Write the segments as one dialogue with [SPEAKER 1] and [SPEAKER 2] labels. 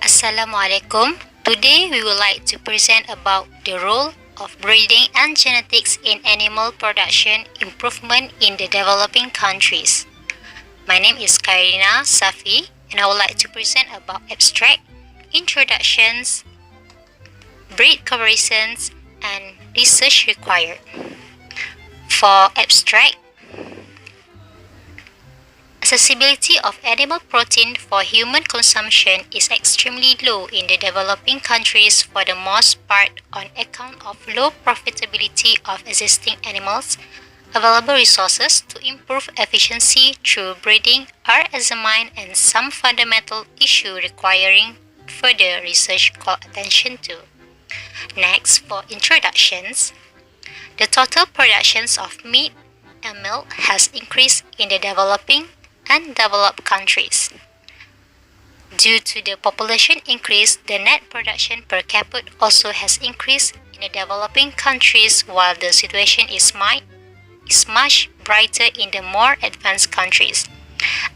[SPEAKER 1] Assalamualaikum. Today we would like to present about the role of breeding and genetics in animal production improvement in the developing countries. My name is Karina Safi and I would like to present about abstract, introductions, breed comparisons, and research required. For abstract, accessibility of animal protein for human consumption is extremely low in the developing countries for the most part on account of low profitability of existing animals. Available resources to improve efficiency through breeding are examined and some fundamental issue requiring further research call attention to. Next, for introductions, the total productions of meat and milk has increased in the developing and developed countries. Due to the population increase, the net production per capita also has increased in the developing countries while the situation is much brighter in the more advanced countries.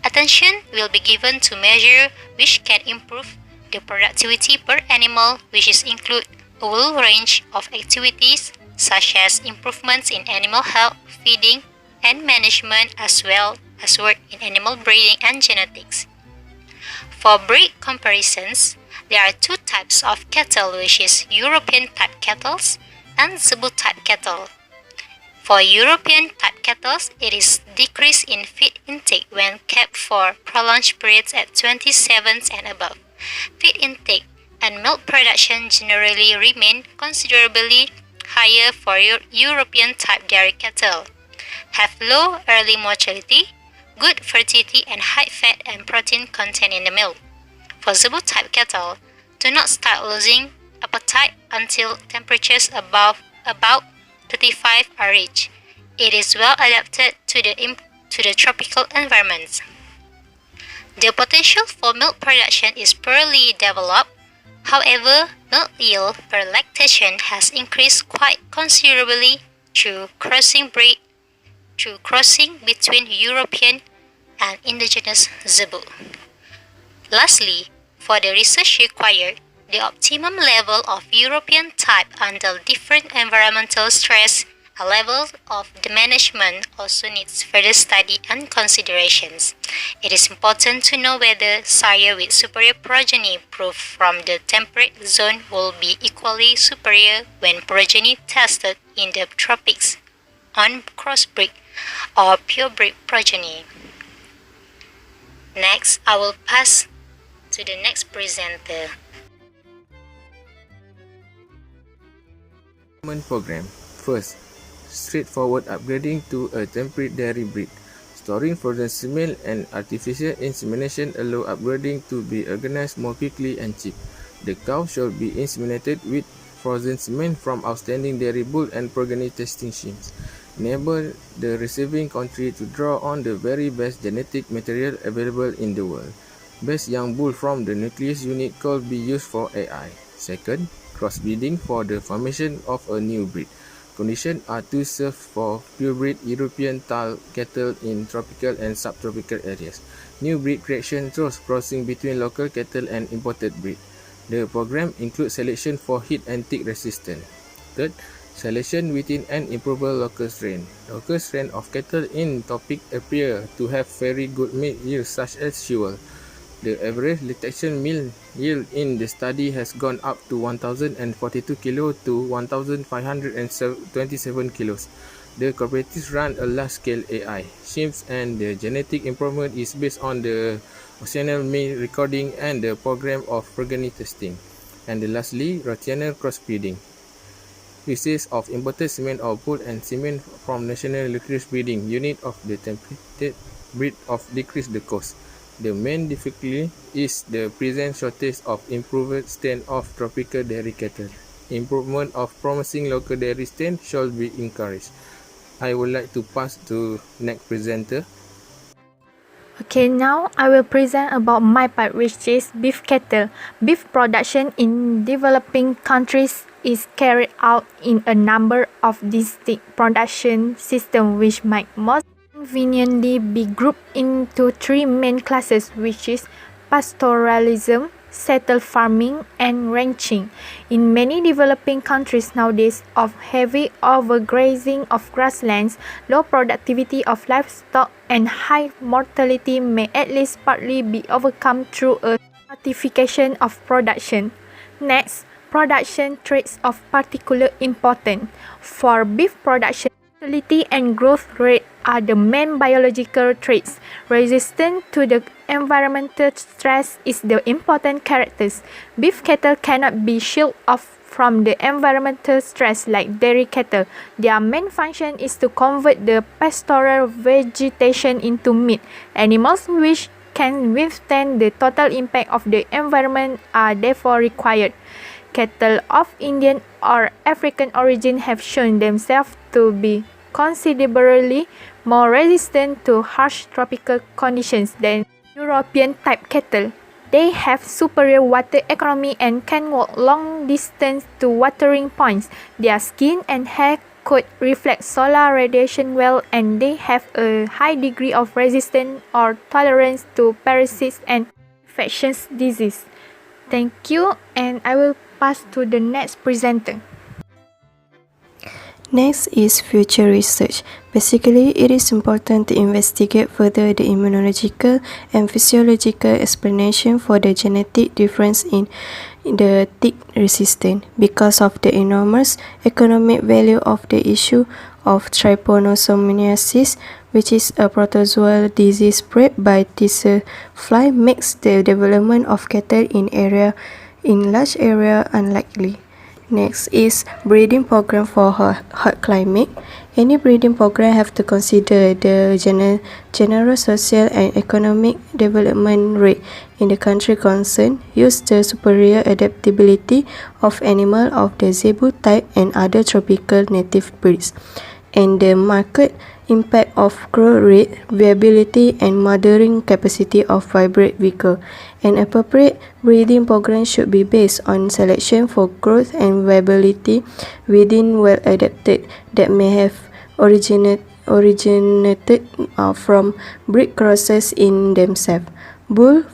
[SPEAKER 1] Attention will be given to measure which can improve the productivity per animal, which is include a whole range of activities such as improvements in animal health, feeding, and management as well as work in animal breeding and genetics. For breed comparisons, there are two types of cattle, which is European type cattle and Zebu type cattle. For European type cattle, it is decrease in feed intake when kept for prolonged periods at 27 and above. Feed intake and milk production generally remain considerably higher for European type dairy cattle, have low early mortality, good fertility and high fat and protein content in the milk. For Zebu type cattle, do not start losing appetite until temperatures above about 35 are reached. It is well adapted to the tropical environments. The potential for milk production is poorly developed. However, milk yield per lactation has increased quite considerably through crossing between European and indigenous Zebu. Lastly, for the research required, the optimum level of European type under different environmental stress and levels of the management also needs further study and considerations. It is important to know whether sire with superior progeny proved from the temperate zone will be equally superior when progeny tested in the tropics on crossbreed or purebred progeny. Next, I will pass to the next presenter.
[SPEAKER 2] Program. First, straightforward upgrading to a temperate dairy breed. Storing frozen semen and artificial insemination allow upgrading to be organized more quickly and cheap. The cow should be inseminated with frozen semen from outstanding dairy bull and progeny testing schemes. Enable the receiving country to draw on the very best genetic material available in the world. Best young bull from the nucleus unit could be used for AI. Second, crossbreeding for the formation of a new breed. Conditions are to serve for purebred European cattle in tropical and subtropical areas. New breed creation through crossing between local cattle and imported breed. The program includes selection for heat and tick resistance. Third, selection within an improvable local strain. Local strain of cattle in tropic appear to have very good meat yield such as Shewell. The average lactation meal yield in the study has gone up to 1,042 kg to 1,527 kg. The cooperatives run a large-scale AI schemes and the genetic improvement is based on the occasional meal recording and the program of progeny testing. And lastly, rotational crossbreeding. Pieces of imported semen or bull and semen from National Nucleus Breeding Unit of the temperate breed of decrease the cost. The main difficulty is the present shortage of improved strain of tropical dairy cattle. Improvement of promising local dairy strain should be encouraged. I would like to pass to next presenter.
[SPEAKER 3] Okay, now I will present about my part, which is beef cattle. Beef production in developing countries is carried out in a number of distinct production systems which might most conveniently be grouped into three main classes, which is pastoralism, settle farming, and ranching. In many developing countries nowadays of heavy overgrazing of grasslands, low productivity of livestock, and high mortality may at least partly be overcome through a stratification of production. Next, production traits of particular importance. For beef production, fertility and growth rate are the main biological traits. Resistance to the environmental stress is the important characters. Beef cattle cannot be shielded off from the environmental stress like dairy cattle. Their main function is to convert the pastoral vegetation into meat. Animals which can withstand the total impact of the environment are therefore required. Cattle of Indian or African origin have shown themselves to be considerably more resistant to harsh tropical conditions than European type cattle. They have superior water economy and can walk long distance to watering points. Their skin and hair coat reflect solar radiation well, and they have a high degree of resistance or tolerance to parasites and infectious disease. Thank you, and I will pass to the next presenter.
[SPEAKER 4] Next is future research. Basically, it is important to investigate further the immunological and physiological explanation for the genetic difference in the tick resistance because of the enormous economic value of the issue of trypanosomiasis, which is a protozoal disease spread by tissue fly, makes the development of cattle in large area unlikely. Next is breeding program for hot climate. Any breeding program have to consider the general social and economic development rate in the country concerned, use the superior adaptability of animal of the zebu type and other tropical native breeds, and the market impact of growth rate, viability, and mothering capacity of hybrid vehicle. An appropriate breeding program should be based on selection for growth and viability within well adapted that may have originated from breed crosses in themselves. Bulls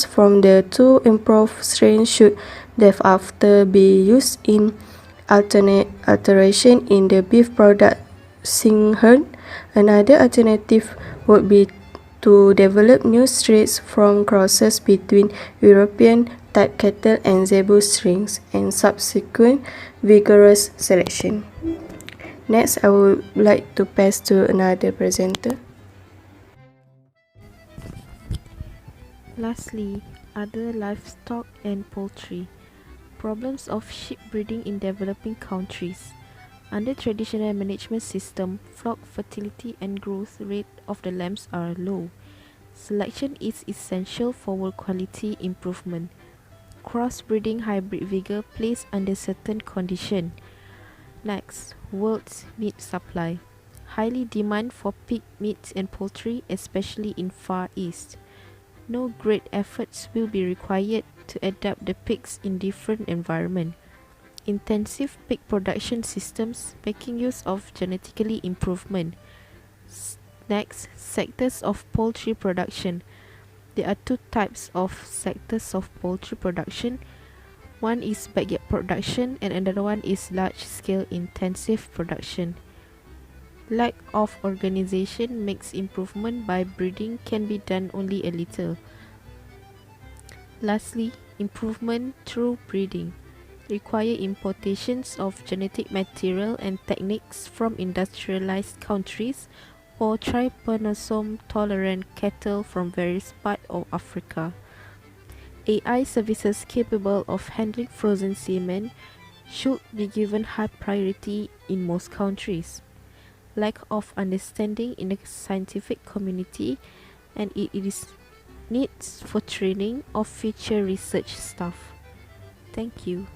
[SPEAKER 4] from the two improved strains should thereafter be used in alteration in the beef producing herd. Another alternative would be to develop new strains from crosses between European type cattle and zebu strains and subsequent vigorous selection. Next, I would like to pass to another presenter.
[SPEAKER 5] Lastly, other livestock and poultry. Problems of sheep breeding in developing countries. Under traditional management system, flock fertility and growth rate of the lambs are low. Selection is essential for wool quality improvement. Crossbreeding hybrid vigor placed under certain condition. Next, world's meat supply. Highly demand for pig meat and poultry, especially in Far East. No great efforts will be required to adapt the pigs in different environment. Intensive pig production systems making use of genetically improvement. Next, sectors of poultry production. There are two types of sectors of poultry production. One is backyard production and another one is large-scale intensive production. Lack of organization makes improvement by breeding can be done only a little. Lastly, improvement through breeding require importations of genetic material and techniques from industrialized countries or trypanosome-tolerant cattle from various parts of Africa. AI services capable of handling frozen semen should be given high priority in most countries. Lack of understanding in the scientific community and it is needs for training of future research staff. Thank you.